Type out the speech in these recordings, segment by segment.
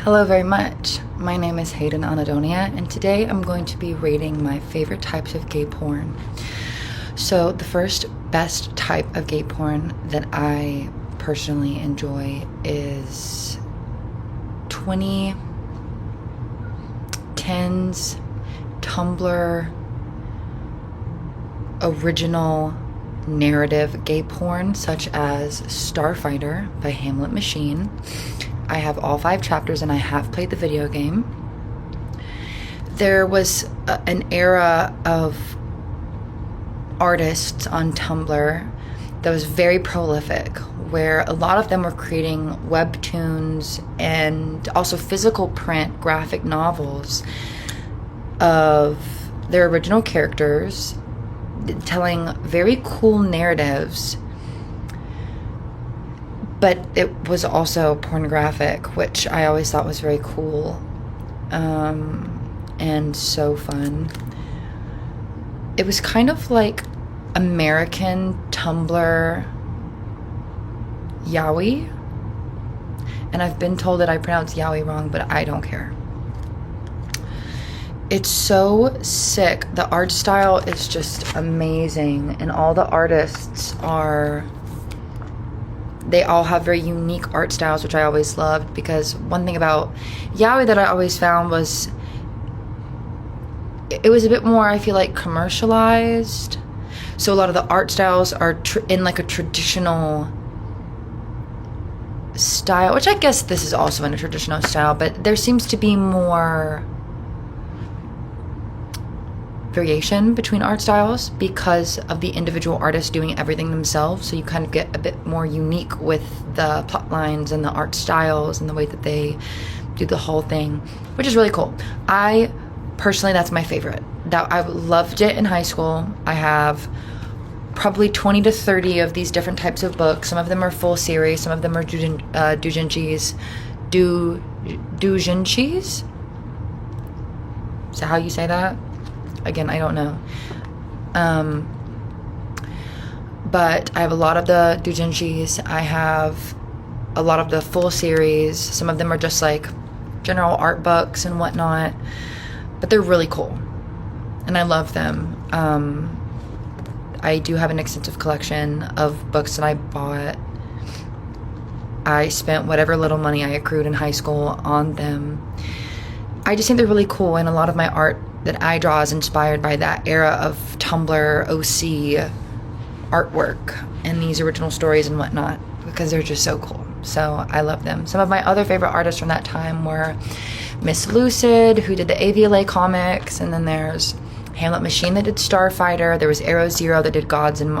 Hello very much. My name is Hayden Anadonia, and today I'm going to be rating my favorite types of gay porn. So the first best type of gay porn that I personally enjoy is 2010s Tumblr original narrative gay porn, such as Starfighter by Hamlet Machine. I have all 5 chapters and I have played the video game. There was an era of artists on Tumblr that was very prolific, where a lot of them were creating webtoons and also physical print graphic novels of their original characters, telling very cool narratives, but it was also pornographic, which I always thought was very cool and so fun. It was kind of like American Tumblr yaoi, and I've been told that I pronounce yaoi wrong, but I don't care. It's so sick. The art style is just amazing, and all the artists they all have very unique art styles, which I always loved, because one thing about yaoi that I always found was it was a bit more, I feel like, commercialized. So a lot of the art styles are in like a traditional style, which I guess this is also in a traditional style, but there seems to be more variation between art styles because of the individual artists doing everything themselves. So you kind of get a bit more unique with the plot lines and the art styles and the way that they do the whole thing, which is really cool. I personally, that's my favorite. That I loved it in high school. I have probably 20 to 30 of these different types of books. Some of them are full series, some of them are doujinshis. Doujinshis? Is that how you say that? Again, I don't know. But I have a lot of the doujinshis. I have a lot of the full series. Some of them are just like general art books and whatnot, but they're really cool, and I love them. I do have an extensive collection of books that I bought. I spent whatever little money I accrued in high school on them. I just think they're really cool, and a lot of my art that I draw is inspired by that era of Tumblr OC artwork and these original stories and whatnot, because they're just so cool. So I love them. Some of my other favorite artists from that time were Miss Lucid, who did the AVLA comics, and then there's Hamlet Machine that did Starfighter. There was Arrow Zero that did Gods and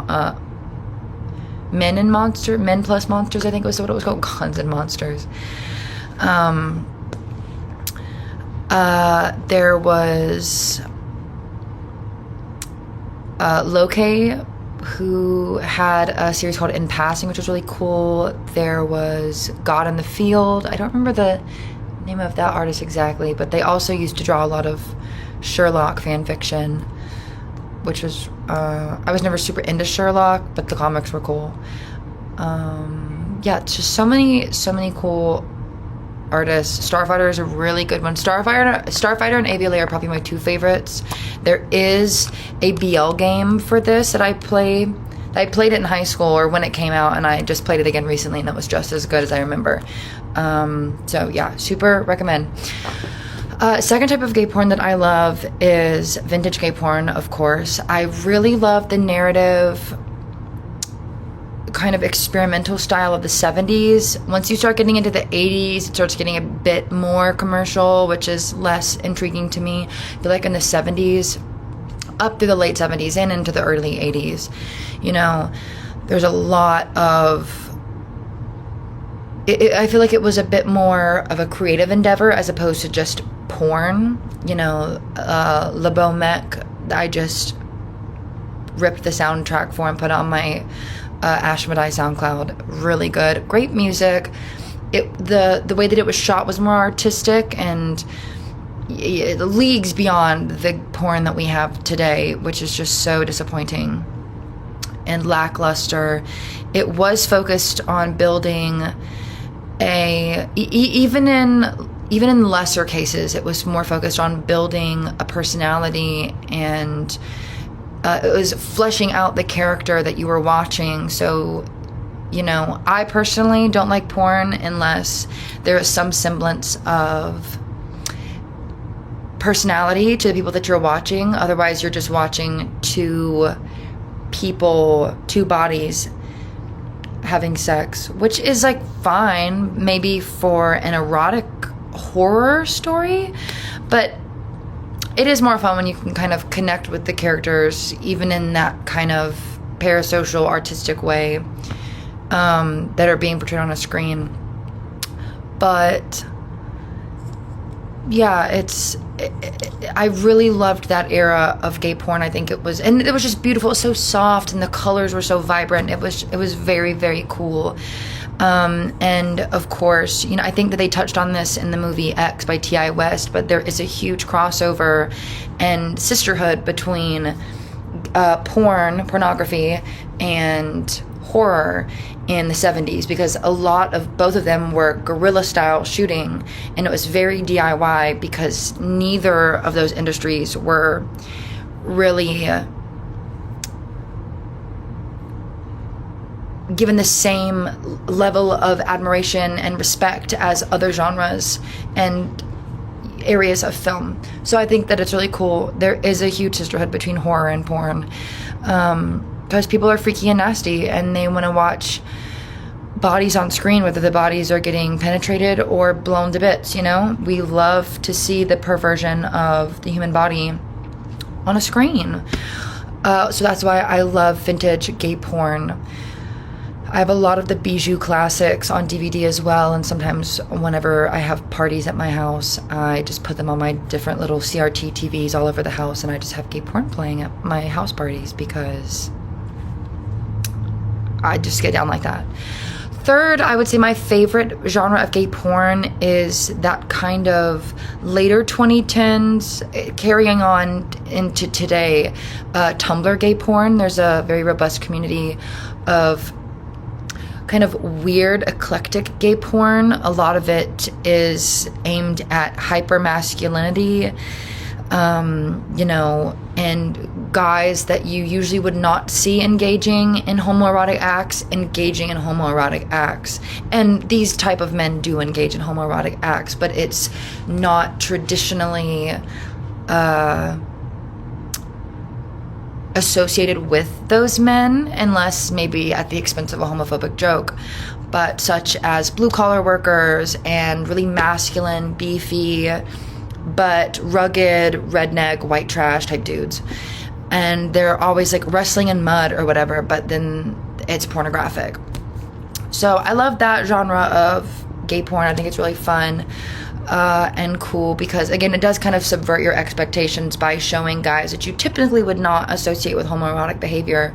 Men Plus Monsters, I think was what it was called, Gods and Monsters. There was Loki, who had a series called In Passing, which was really cool. There was God in the Field. I don't remember the name of that artist exactly, but they also used to draw a lot of Sherlock fan fiction, which was I was never super into Sherlock, but the comics were cool. Yeah, it's just so many cool artists. Starfighter is a really good one. Starfighter and AVLA are probably my 2 favorites. There is a BL game for this that I played. I played it in high school, or when it came out, and I just played it again recently, and it was just as good as I remember. So yeah, super recommend. Second type of gay porn that I love is vintage gay porn, of course. I really love the narrative kind of experimental style of the 70s. Once you start getting into the 80s, it starts getting a bit more commercial, which is less intriguing to me. I feel like in the 70s, up through the late 70s and into the early 80s, there's a lot of I feel like it was a bit more of a creative endeavor as opposed to just porn. Le Beau Mec, I just ripped the soundtrack for and put it on my Ashmedai SoundCloud. Really good, great music. The way that it was shot was more artistic and leagues beyond the porn that we have today, which is just so disappointing and lackluster. It was focused on building even in even in lesser cases, it was more focused on building a personality, and it was fleshing out the character that you were watching. So, you know, I personally don't like porn unless there is some semblance of personality to the people that you're watching. Otherwise, you're just watching two people, two bodies having sex, which is like fine maybe for an erotic horror story, but it is more fun when you can kind of connect with the characters, even in that kind of parasocial artistic way that are being portrayed on a screen. But yeah, I really loved that era of gay porn. I think it was just beautiful. It was so soft, and the colors were so vibrant. It was very, very cool. And of course, you know, I think that they touched on this in the movie X by T.I. West, but there is a huge crossover and sisterhood between pornography and horror in the 70s, because a lot of both of them were guerrilla style shooting, and it was very DIY because neither of those industries were really given the same level of admiration and respect as other genres and areas of film. So I think that it's really cool. There is a huge sisterhood between horror and porn, because people are freaky and nasty, and they want to watch bodies on screen, whether the bodies are getting penetrated or blown to bits. You know, we love to see the perversion of the human body on a screen. So that's why I love vintage gay porn. I have a lot of the bijou classics on DVD as well, and sometimes whenever I have parties at my house, I just put them on my different little CRT TVs all over the house, and I just have gay porn playing at my house parties because I just get down like that. Third, I would say my favorite genre of gay porn is that kind of later 2010s, carrying on into today, Tumblr gay porn. There's a very robust community of kind of weird, eclectic gay porn. A lot of it is aimed at hyper-masculinity, you know, and guys that you usually would not see engaging in homoerotic acts. And these type of men do engage in homoerotic acts, but it's not traditionally associated with those men, unless maybe at the expense of a homophobic joke, but such as blue-collar workers and really masculine, beefy, but rugged, redneck, white trash type dudes. And they're always like wrestling in mud or whatever, but then it's pornographic. So I love that genre of gay porn. I think it's really fun and cool because, again, it does kind of subvert your expectations by showing guys that you typically would not associate with homoerotic behavior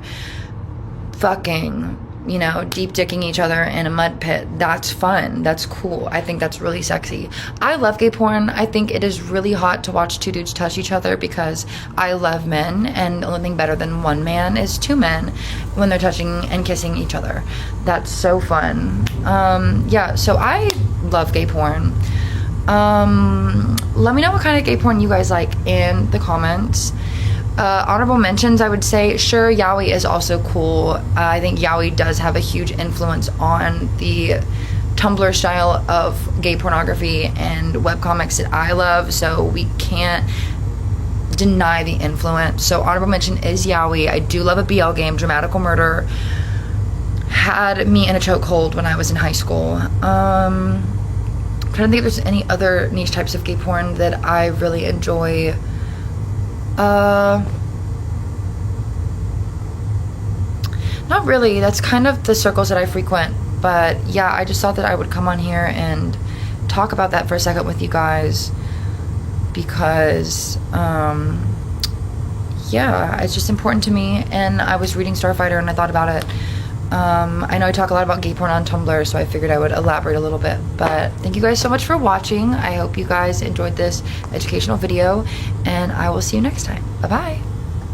fucking, you know, deep dicking each other in a mud pit. That's fun. That's cool. I think that's really sexy. I love gay porn. I think it is really hot to watch two dudes touch each other because I love men, and the only thing better than one man is two men when they're touching and kissing each other. That's so fun. Yeah, so I love gay porn. Let me know what kind of gay porn you guys like in the comments. Honorable mentions, I would say, sure, yaoi is also cool. I think yaoi does have a huge influence on the Tumblr style of gay pornography and webcomics that I love, so we can't deny the influence. So honorable mention is yaoi. I do love a BL game. Dramatical Murder had me in a chokehold when I was in high school. I'm trying to think if there's any other niche types of gay porn that I really enjoy. Not really. That's kind of the circles that I frequent. But yeah, I just thought that I would come on here and talk about that for a second with you guys because, yeah, it's just important to me. And I was reading Starfighter and I thought about it. I know I talk a lot about gay porn on Tumblr, so I figured I would elaborate a little bit. But thank you guys so much for watching. I hope you guys enjoyed this educational video, and I will see you next time. Bye-bye.